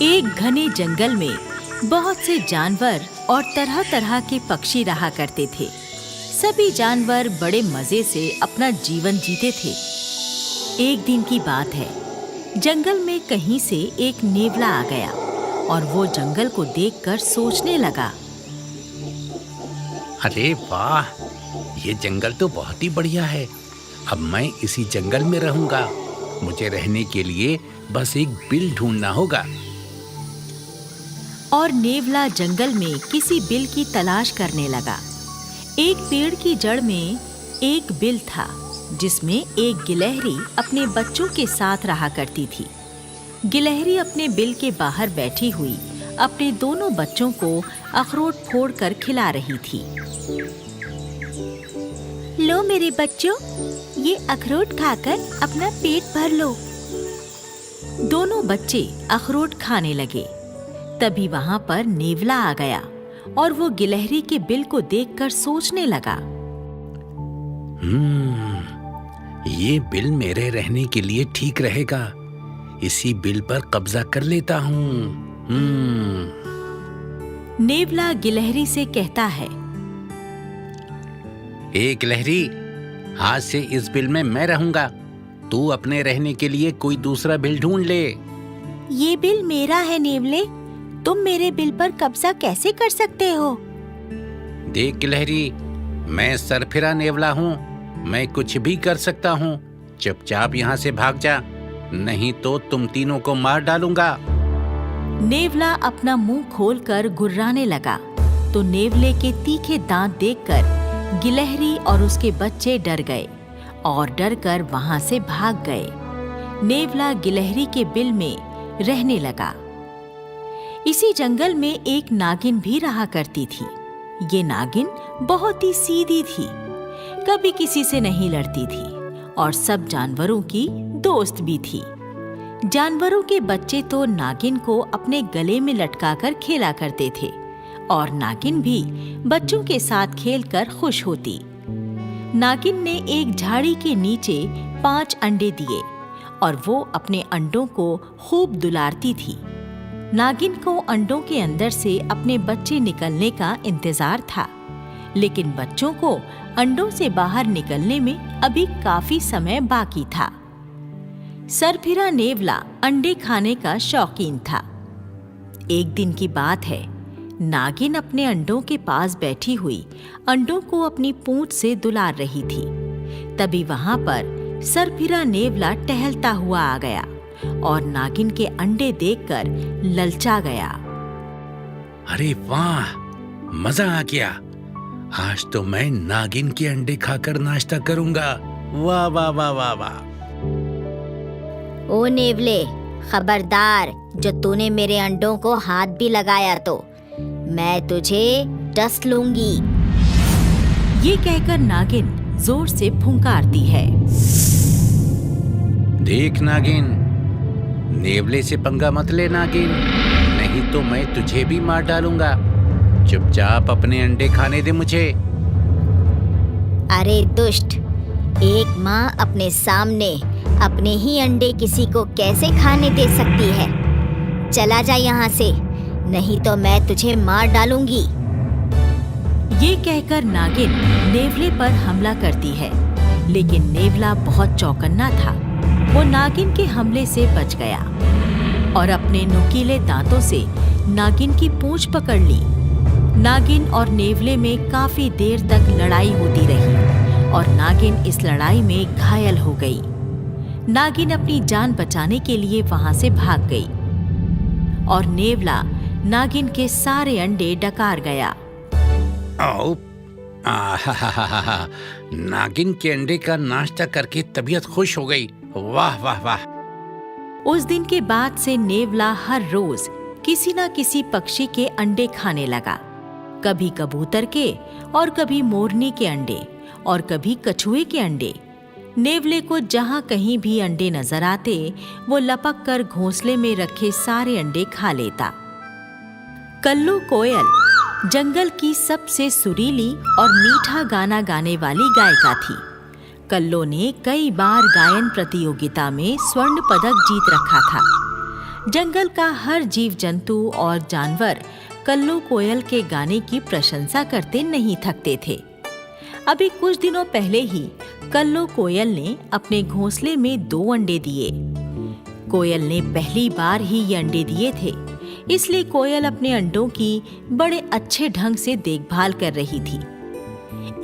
एक घने जंगल में बहुत से जानवर और तरह-तरह के पक्षी रहा करते थे। सभी जानवर बड़े मजे से अपना जीवन जीते थे। एक दिन की बात है, जंगल में कहीं से एक नेवला आ गया और वो जंगल को देखकर सोचने लगा। अरे वाह, ये जंगल तो बहुत ही बढ़िया है। अब मैं इसी जंगल में रहूंगा। मुझे रहने के लिए बस एक बिल ढूंढना होगा। और नेवला जंगल में किसी बिल की तलाश करने लगा। एक पेड़ की जड़ में एक बिल था, जिसमें एक गिलहरी अपने बच्चों के साथ रहा करती थी। गिलहरी अपने बिल के बाहर बैठी हुई अपने दोनों बच्चों को अखरोट फोड़कर खिला रही थी। लो मेरे बच्चों, ये अखरोट खाकर अपना पेट भर लो। दोनों बच्चे अखरोट खाने लगे। तभी वहां पर नेवला आ गया और वो गिलहरी के बिल को देखकर सोचने लगा। ये बिल मेरे रहने के लिए ठीक रहेगा। इसी बिल पर कब्जा कर लेता हूँ। नेवला गिलहरी से कहता है, ए गिलहरी, आज से इस बिल में मैं रहूंगा। तू अपने रहने के लिए कोई दूसरा बिल ढूंढ ले। ये बिल मेरा है नेवले, तुम मेरे बिल पर कब्जा कैसे कर सकते हो? देख गिलहरी, मैं सरफिरा नेवला हूँ। मैं कुछ भी कर सकता हूँ। चुपचाप यहाँ से भाग जा, नहीं तो तुम तीनों को मार डालूंगा। नेवला अपना मुंह खोलकर गुर्राने लगा, तो नेवले के तीखे दांत देखकर गिलहरी और उसके बच्चे डर गए और डरकर वहां से भाग गए। नेवला गिलहरी के बिल में रहने लगा। इसी जंगल में एक नागिन भी रहा करती थी। ये नागिन बहुत ही सीधी थी, कभी किसी से नहीं लड़ती थी और सब जानवरों की दोस्त भी थी। जानवरों के बच्चे तो नागिन को अपने गले में लटकाकर खेला करते थे और नागिन भी बच्चों के साथ खेलकर खुश होती। नागिन ने एक झाड़ी के नीचे 5 अंडे दिए और वो अपने अंडों को खूब दुलारती थी। नागिन को अंडों के अंदर से अपने बच्चे निकलने का इंतजार था, लेकिन बच्चों को अंडों से बाहर निकलने में अभी काफी समय बाकी था। सरफिरा नेवला अंडे खाने का शौकीन था। एक दिन की बात है, नागिन अपने अंडों के पास बैठी हुई अंडों को अपनी पूंछ से दुलार रही थी। तभी वहां पर सरफिरा नेवला टहलता हुआ आ गया और नागिन के अंडे देखकर ललचा गया। अरे वाह, मजा आ गया। आज तो मैं नागिन के अंडे खाकर नाश्ता करूंगा। वाह वाह वाह वाह वाह। ओ नेवले, खबरदार, जो तूने मेरे अंडों को हाथ भी लगाया तो मैं तुझे डस लूंगी। ये कहकर नागिन जोर से फुंकारती है। देख नागिन, नेवले से पंगा मत ले नागिन, नहीं तो मैं तुझे भी मार डालूंगा। चुपचाप अपने अंडे खाने दे मुझे। अरे दुष्ट, एक माँ अपने सामने अपने ही अंडे किसी को कैसे खाने दे सकती है? चला जा यहाँ से, नहीं तो मैं तुझे मार डालूंगी। ये कहकर नागिन नेवले पर हमला करती है, लेकिन नेवला बहुत चौकन्ना था। वो नागिन के हमले से बच गया और अपने नुकीले दांतों से नागिन की पूंछ पकड़ ली। नागिन और नेवले में काफी देर तक लड़ाई होती रही और नागिन इस लड़ाई में घायल हो गई। नागिन अपनी जान बचाने के लिए वहां से भाग गई और नेवला नागिन के सारे अंडे डकार गया। आओ, नागिन के अंडे का नाश्ता करके तबीयत खुश हो गई। वाह वाह वाह। उस दिन के बाद से नेवला हर रोज किसी न किसी पक्षी के अंडे खाने लगा। कभी कबूतर के और कभी मोरनी के अंडे और कभी कछुए के अंडे। नेवले को जहां कहीं भी अंडे नजर आते, वो लपक कर घोंसले में रखे सारे अंडे खा लेता। कल्लू कोयल जंगल की सबसे सुरीली और मीठा गाना गाने वाली गायिका थी। कल्लो ने कई बार गायन प्रतियोगिता में स्वर्ण पदक जीत रखा था, जंगल का हर जीव जंतु और जानवर कल्लू कोयल के गाने की प्रशंसा करते नहीं थकते थे। अभी कुछ दिनों पहले ही कल्लू कोयल ने अपने घोंसले में 2 अंडे दिए। कोयल ने पहली बार ही ये अंडे दिए थे, इसलिए कोयल अपने अंडों की बड़े अच्छे ढंग से देखभाल कर रही थी।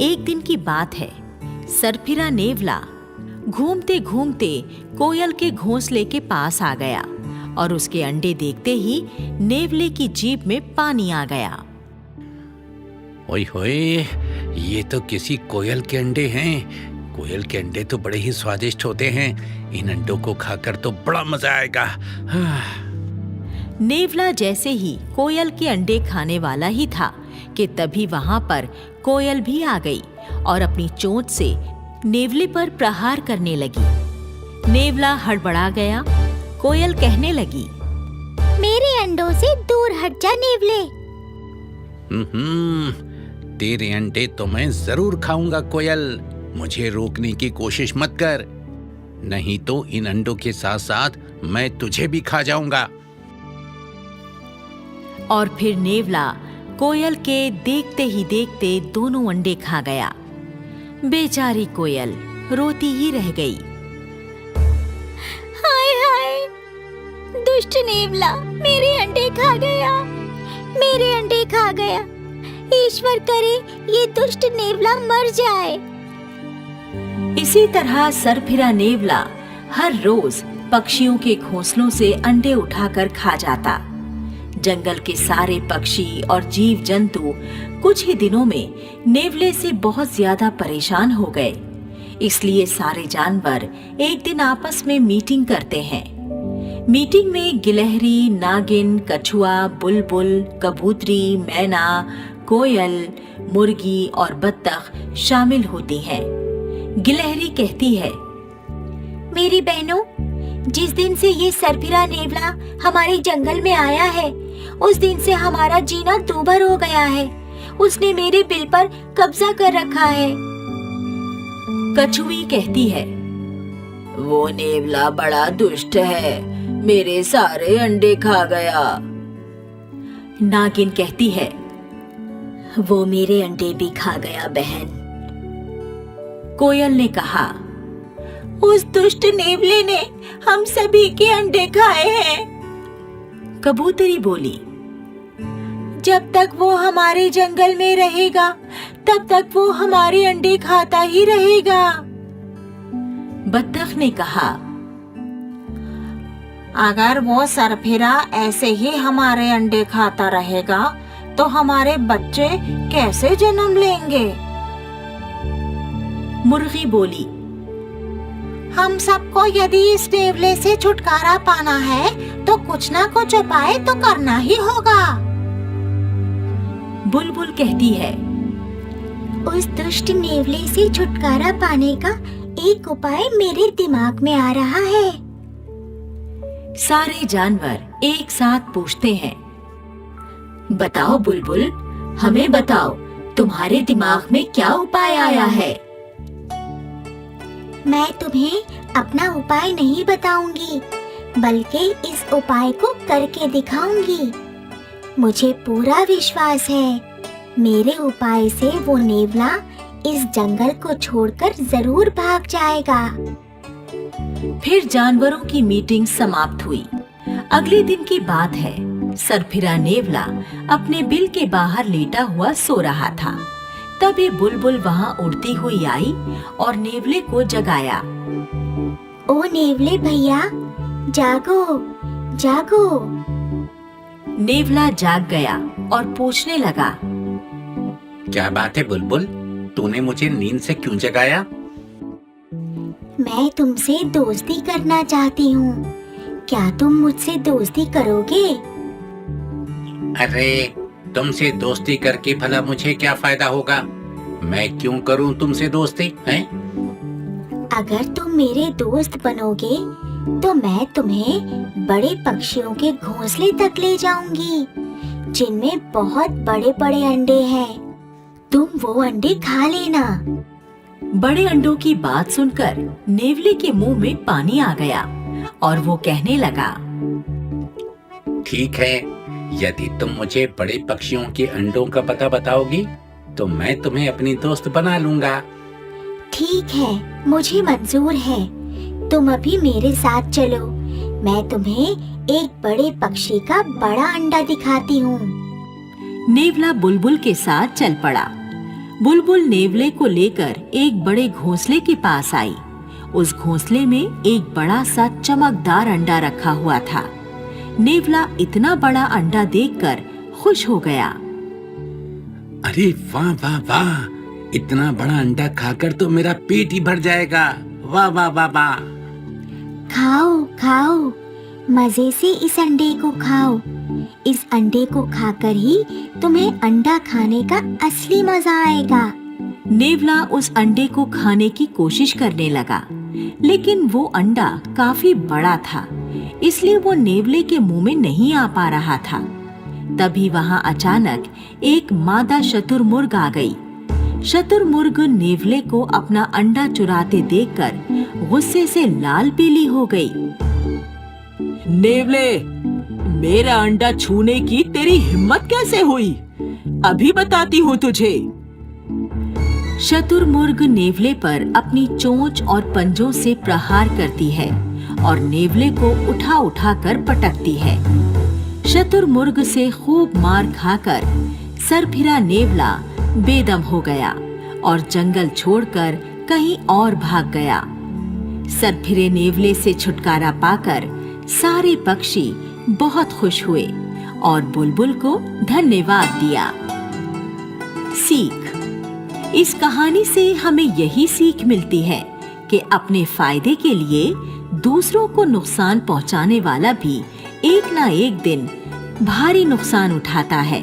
एक दिन की बात है, सरफिरा नेवला घूमते घूमते कोयल के घोंसले के पास आ गया और उसके अंडे देखते ही नेवले की जीभ में पानी आ गया। ओए होए, ये तो किसी कोयल के अंडे हैं। कोयल के अंडे तो बड़े ही स्वादिष्ट होते हैं। इन अंडों को खाकर तो बड़ा मजा आएगा। नेवला जैसे ही कोयल के अंडे खाने वाला ही था कि तभी वहां पर कोयल भी आ गई और अपनी चोंच से नेवले पर प्रहार करने लगी। नेवला हड़बड़ा गया। कोयल कहने लगी, मेरे अंडों से दूर हट जा नेवले। तेरे अंडे तो मैं जरूर खाऊंगा कोयल। मुझे रोकने की कोशिश मत कर, नहीं तो इन अंडों के साथ साथ मैं तुझे भी खा जाऊंगा। और फिर नेवला कोयल के देखते ही देखते दोनों अंडे खा गया। बेचारी कोयल रोती ही रह गई। हाय हाय, दुष्ट नेवला मेरे अंडे खा गया, मेरे अंडे खा गया। ईश्वर करे ये दुष्ट नेवला मर जाए। इसी तरह सरफिरा नेवला हर रोज पक्षियों के घोंसलों से अंडे उठाकर खा जाता। जंगल के सारे पक्षी और जीव जंतु कुछ ही दिनों में नेवले से बहुत ज्यादा परेशान हो गए। इसलिए सारे जानवर एक दिन आपस में मीटिंग करते हैं। मीटिंग में गिलहरी, नागिन, कछुआ, बुलबुल, कबूतरी, मैना, कोयल, मुर्गी और बत्तख शामिल होती हैं। गिलहरी कहती है, मेरी बहनों, जिस दिन से ये सरफिरा नेवला हमारे जंगल में आया है, उस दिन से हमारा जीना दूभर हो गया है। उसने मेरे बिल पर कब्जा कर रखा है। कछुई कहती है, वो नेवला बड़ा दुष्ट है, मेरे सारे अंडे खा गया। नागिन कहती है, वो मेरे अंडे भी खा गया बहन। कोयल ने कहा, उस दुष्ट नेवले ने हम सभी के अंडे खाए हैं। कबूतरी बोली, जब तक वो हमारे जंगल में रहेगा तब तक वो हमारे अंडे खाता ही रहेगा। बत्तख ने कहा, अगर वो सरफिरा ऐसे ही हमारे अंडे खाता रहेगा तो हमारे बच्चे कैसे जन्म लेंगे। मुर्गी बोली, हम सबको यदि इस नेवले से छुटकारा पाना है तो कुछ ना कुछ उपाय तो करना ही होगा। बुलबुल कहती है, उस दुष्ट नेवले से छुटकारा पाने का एक उपाय मेरे दिमाग में आ रहा है। सारे जानवर एक साथ पूछते हैं, बताओ बुलबुल, हमें बताओ, तुम्हारे दिमाग में क्या उपाय आया है। मैं तुम्हें अपना उपाय नहीं बताऊंगी, बल्कि इस उपाय को करके दिखाऊंगी। मुझे पूरा विश्वास है, मेरे उपाय से वो नेवला इस जंगल को छोड़कर जरूर भाग जाएगा। फिर जानवरों की मीटिंग समाप्त हुई। अगले दिन की बात है, सरफिरा नेवला अपने बिल के बाहर लेटा हुआ सो रहा था। तभी बुलबुल वहां उड़ती हुई आई और नेवले को जगाया। ओ नेवले भैया, जागो जागो। नेवला जाग गया और पूछने लगा, क्या बात है बुलबुल, तूने मुझे नींद से क्यों जगाया? मैं तुमसे दोस्ती करना चाहती हूँ, क्या तुम मुझसे दोस्ती करोगे? अरे, तुमसे दोस्ती करके भला मुझे क्या फायदा होगा? मैं क्यों करूं तुमसे दोस्ती हैं? अगर तुम मेरे दोस्त बनोगे तो मैं तुम्हें बड़े पक्षियों के घोंसले तक ले जाऊंगी, जिनमें बहुत बड़े बड़े अंडे हैं। तुम वो अंडे खा लेना। बड़े अंडों की बात सुनकर नेवले के मुंह में पानी आ गया और वो कहने लगा, ठीक है, यदि तुम मुझे बड़े पक्षियों के अंडों का पता बताओगी तो मैं तुम्हें अपनी दोस्त बना लूंगा। ठीक है, मुझे मंजूर है। तुम अभी मेरे साथ चलो, मैं तुम्हें एक बड़े पक्षी का बड़ा अंडा दिखाती हूँ। नेवला बुलबुल के साथ चल पड़ा। बुलबुल नेवले को लेकर एक बड़े घोंसले के पास आई। उस घोंसले में एक बड़ा सा चमकदार अंडा रखा हुआ था। नेवला इतना बड़ा अंडा देखकर खुश हो गया। अरे वाह वाह वाह, इतना बड़ा अंडा खाकर तो मेरा पेट ही भर जाएगा। वाह वाह वाह वाह। खाओ खाओ, मजे से इस अंडे को खाओ। इस अंडे को खाकर ही तुम्हें अंडा खाने का असली मजा आएगा। नेवला उस अंडे को खाने की कोशिश करने लगा, लेकिन वो अंडा काफी बड़ा था, इसलिए वो नेवले के मुंह में नहीं आ पा रहा था। तभी वहां अचानक एक मादा शुतुरमुर्ग आ गई। शुतुरमुर्ग नेवले को अपना अंडा चुराते देखकर गुस्से से लाल पीली हो गई। नेवले, मेरा अंडा छूने की तेरी हिम्मत कैसे हुई? अभी बताती हूँ तुझे। शुतुरमुर्ग नेवले पर अपनी चोंच और पंजों से प्रहार करती है और नेवले को उठा उठा कर पटकती है। शुतुरमुर्ग से खूब मार खाकर सरफिरा नेवला बेदम हो गया और जंगल छोड़कर कहीं और भाग गया। सरफिरे नेवले से छुटकारा पाकर सारे पक्षी बहुत खुश हुए और बुलबुल को धन्यवाद दिया। सीख: इस कहानी से हमें यही सीख मिलती है कि अपने फायदे के लिए दूसरों को नुकसान पहुंचाने वाला भी एक ना एक दिन भारी नुकसान उठाता है।